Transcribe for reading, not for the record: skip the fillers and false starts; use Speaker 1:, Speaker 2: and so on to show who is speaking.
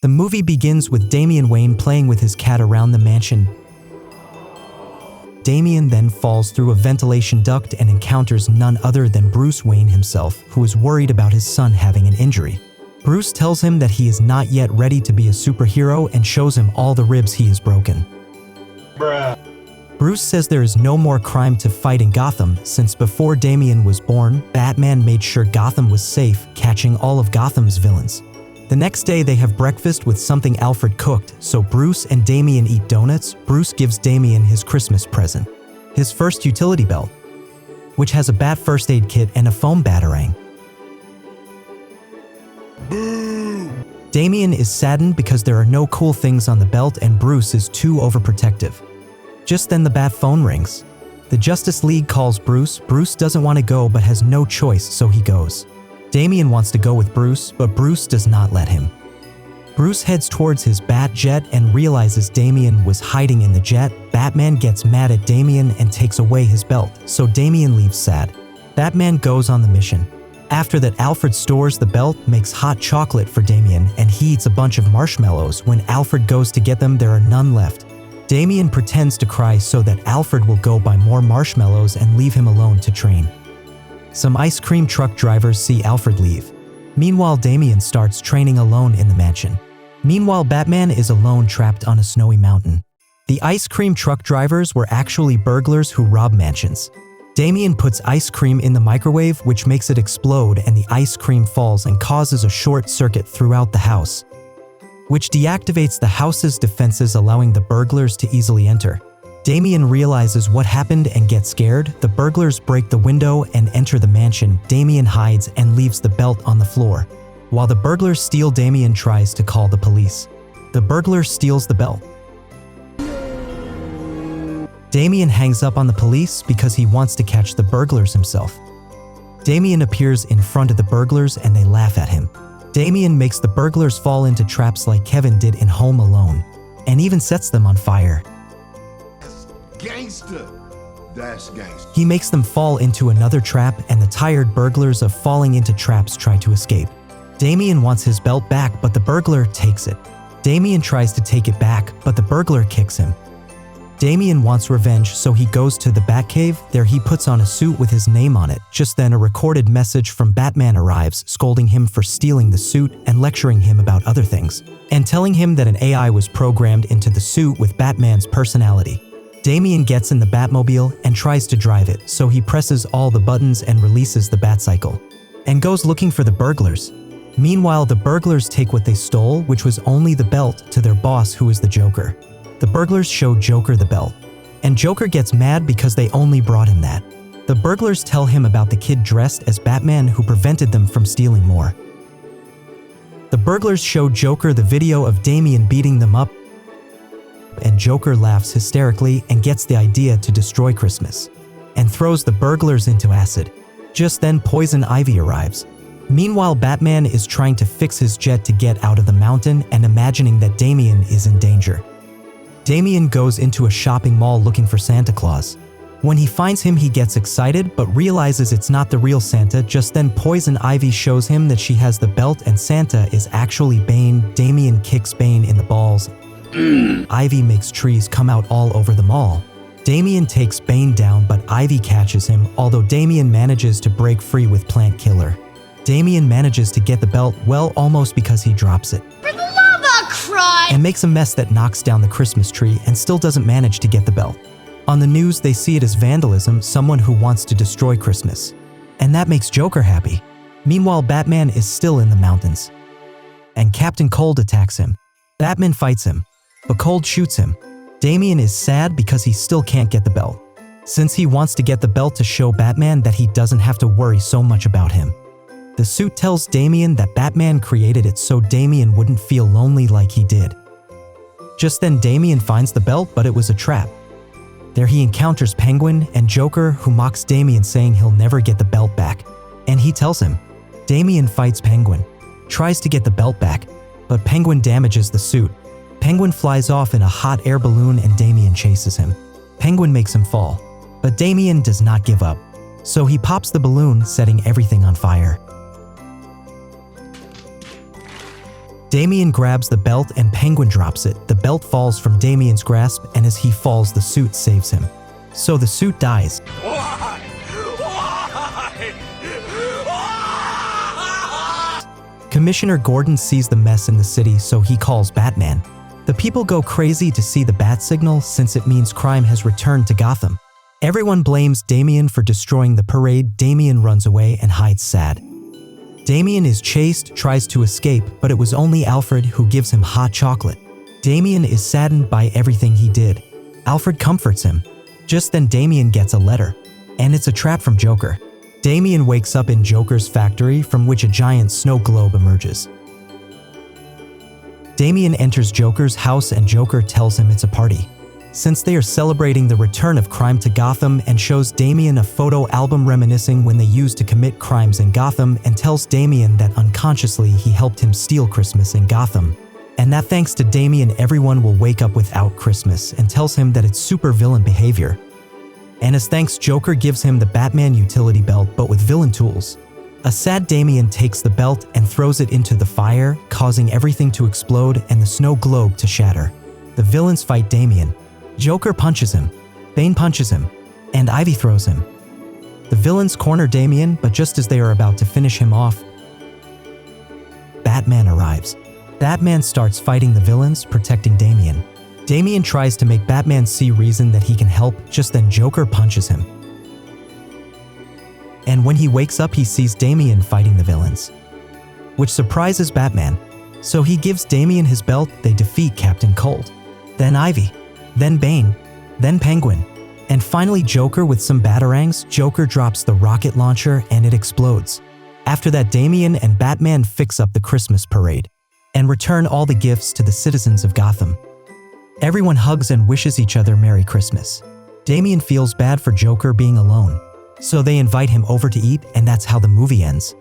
Speaker 1: The movie begins with Damian Wayne playing with his cat around the mansion. Damian then falls through a ventilation duct and encounters none other than Bruce Wayne himself, who is worried about his son having an injury. Bruce tells him that he is not yet ready to be a superhero and shows him all the ribs he has broken.
Speaker 2: Bruh.
Speaker 1: Bruce says there is no more crime to fight in Gotham since before Damian was born, Batman made sure Gotham was safe, catching all of Gotham's villains. The next day they have breakfast with something Alfred cooked, so Bruce and Damian eat donuts. Bruce gives Damian his Christmas present, his first utility belt, which has a bat first aid kit and a foam batarang. Damian is saddened because there are no cool things on the belt and Bruce is too overprotective. Just then the bat phone rings. The Justice League calls Bruce. Bruce doesn't want to go but has no choice, so he goes. Damian wants to go with Bruce, but Bruce does not let him. Bruce heads towards his bat jet and realizes Damian was hiding in the jet. Batman gets mad at Damian and takes away his belt, so Damian leaves sad. Batman goes on the mission. After that, Alfred stores the belt, makes hot chocolate for Damian, and he eats a bunch of marshmallows. When Alfred goes to get them, there are none left. Damian pretends to cry so that Alfred will go buy more marshmallows and leave him alone to train. Some ice cream truck drivers see Alfred leave. Meanwhile, Damian starts training alone in the mansion. Meanwhile, Batman is alone trapped on a snowy mountain. The ice cream truck drivers were actually burglars who rob mansions. Damian puts ice cream in the microwave, which makes it explode, and the ice cream falls and causes a short circuit throughout the house, which deactivates the house's defenses, allowing the burglars to easily enter. Damian realizes what happened and gets scared. The burglars break the window and enter the mansion. Damian hides and leaves the belt on the floor. While the burglars steal, Damian tries to call the police. The burglar steals the belt. Damian hangs up on the police because he wants to catch the burglars himself. Damian appears in front of the burglars and they laugh at him. Damian makes the burglars fall into traps like Kevin did in Home Alone, and even sets them on fire.
Speaker 2: Gangster. That's gangster.
Speaker 1: He makes them fall into another trap, and the tired burglars of falling into traps try to escape. Damian wants his belt back, but the burglar takes it. Damian tries to take it back, but the burglar kicks him. Damian wants revenge, so he goes to the Batcave. There he puts on a suit with his name on it. Just then a recorded message from Batman arrives, scolding him for stealing the suit and lecturing him about other things, and telling him that an AI was programmed into the suit with Batman's personality. Damian gets in the Batmobile and tries to drive it, so he presses all the buttons and releases the Batcycle, and goes looking for the burglars. Meanwhile, the burglars take what they stole, which was only the belt, to their boss, who is the Joker. The burglars show Joker the belt, and Joker gets mad because they only brought him that. The burglars tell him about the kid dressed as Batman who prevented them from stealing more. The burglars show Joker the video of Damian beating them up, and Joker laughs hysterically and gets the idea to destroy Christmas, and throws the burglars into acid. Just then, Poison Ivy arrives. Meanwhile, Batman is trying to fix his jet to get out of the mountain and imagining that Damian is in danger. Damian goes into a shopping mall looking for Santa Claus. When he finds him, he gets excited but realizes it's not the real Santa. Just then, Poison Ivy shows him that she has the belt and Santa is actually Bane. Damian kicks Bane in the balls. Ivy makes trees come out all over the mall. Damian takes Bane down, but Ivy catches him, although Damian manages to break free with Plant Killer. Damian manages to get the belt, well, almost, because he drops it and makes a mess that knocks down the Christmas tree and still doesn't manage to get the belt. On the news, they see it as vandalism, someone who wants to destroy Christmas. And that makes Joker happy. Meanwhile, Batman is still in the mountains, and Captain Cold attacks him. Batman fights him, but Cold shoots him. Damian is sad because he still can't get the belt, since he wants to get the belt to show Batman that he doesn't have to worry so much about him. The suit tells Damian that Batman created it so Damian wouldn't feel lonely like he did. Just then, Damian finds the belt, but it was a trap. There he encounters Penguin and Joker, who mocks Damian, saying he'll never get the belt back. And he tells him. Damian fights Penguin, tries to get the belt back, but Penguin damages the suit. Penguin flies off in a hot air balloon and Damian chases him. Penguin makes him fall, but Damian does not give up, so he pops the balloon, setting everything on fire. Damian grabs the belt and Penguin drops it. The belt falls from Damian's grasp, and as he falls, the suit saves him. So the suit dies.
Speaker 3: Why?
Speaker 1: Commissioner Gordon sees the mess in the city, so he calls Batman. The people go crazy to see the bat signal since it means crime has returned to Gotham. Everyone blames Damian for destroying the parade. Damian runs away and hides sad. Damian is chased, tries to escape, but it was only Alfred who gives him hot chocolate. Damian is saddened by everything he did. Alfred comforts him. Just then Damian gets a letter, and it's a trap from Joker. Damian wakes up in Joker's factory, from which a giant snow globe emerges. Damian enters Joker's house and Joker tells him it's a party, since they are celebrating the return of crime to Gotham, and shows Damian a photo album reminiscing when they used to commit crimes in Gotham, and tells Damian that unconsciously he helped him steal Christmas in Gotham, and that thanks to Damian everyone will wake up without Christmas, and tells him that it's super villain behavior. And as thanks, Joker gives him the Batman utility belt but with villain tools. A sad Damian takes the belt and throws it into the fire, causing everything to explode and the snow globe to shatter. The villains fight Damian. Joker punches him, Bane punches him, and Ivy throws him. The villains corner Damian, but just as they are about to finish him off, Batman arrives. Batman starts fighting the villains, protecting Damian. Damian tries to make Batman see reason that he can help, just then Joker punches him. And when he wakes up, he sees Damian fighting the villains, which surprises Batman. So he gives Damian his belt. They defeat Captain Cold, then Ivy, then Bane, then Penguin, and finally Joker with some batarangs. Joker drops the rocket launcher and it explodes. After that, Damian and Batman fix up the Christmas parade and return all the gifts to the citizens of Gotham. Everyone hugs and wishes each other Merry Christmas. Damian feels bad for Joker being alone, so they invite him over to eat, and that's how the movie ends.